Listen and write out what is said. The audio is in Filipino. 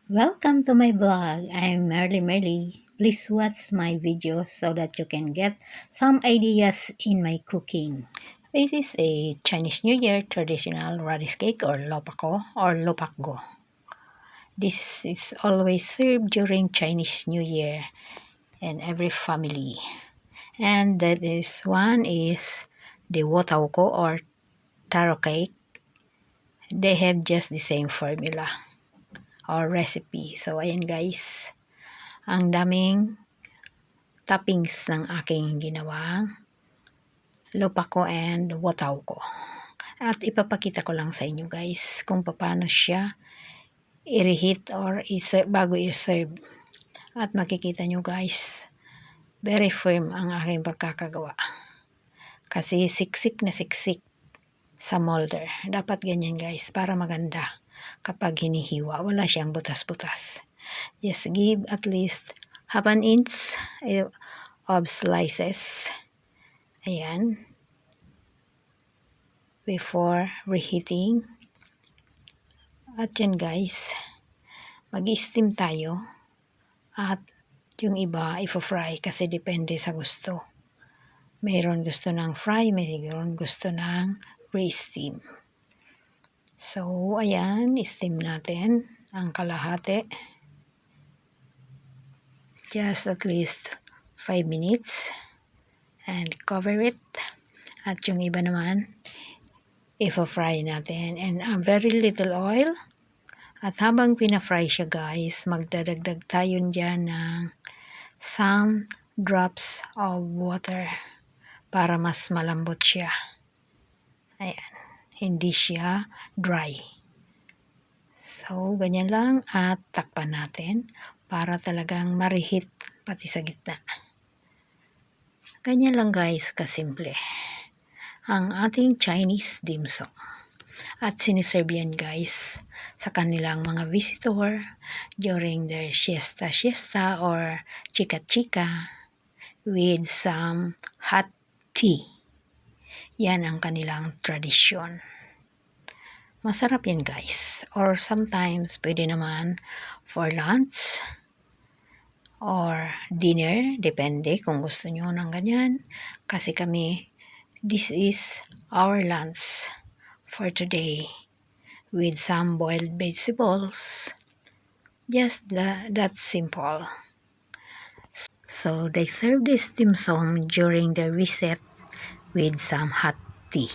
Welcome to my vlog. I'm Merly. Please watch my videos so that you can get some ideas in my cooking. This is a Chinese New Year traditional radish cake or lopako or lopakgo. This is always served during Chinese New Year in every family. And that is one is the wotauko or taro cake. They have just the same formula or recipe. So ayan guys, ang daming toppings ng aking ginawang lopako and wataw ko. At ipapakita ko lang sa inyo guys kung paano siya i-reheat or bago i-serve. At makikita nyo guys, very firm ang aking pagkakagawa. Kasi siksik na siksik sa molder. Dapat ganyan guys para maganda kapag hinihiwa. Wala siyang butas-butas. Just give at least half an inch of slices. Ayan. Before reheating. At yan guys, mag-steam tayo. At yung iba, ifo-fry kasi depende sa gusto. Mayroon gusto ng fry, mayroon gusto ng re-steam. So, ayan, steam natin ang kalahati. Just at least 5 minutes. And cover it. At yung iba naman, ifo-fry natin. And very little oil. At habang pina-fry siya guys, magdadagdag tayo dyan ng some drops of water para mas malambot siya. Ayan. Hindi siya dry. So, ganyan lang at takpan natin para talagang ma-reheat pati sa gitna. Ganyan lang guys, kasimple. Ang ating Chinese dim sum. At siniserve yan guys sa kanilang mga visitor during their siesta or chika-chika with some hot tea. Yan ang kanilang tradisyon. Masarap yan guys. Or sometimes pwede naman for lunch or dinner. Depende kung gusto nyo ng ganyan. Kasi kami, this is our lunch for today with some boiled vegetables. Just that simple. So they serve this dim sum during the reset with some hot tea.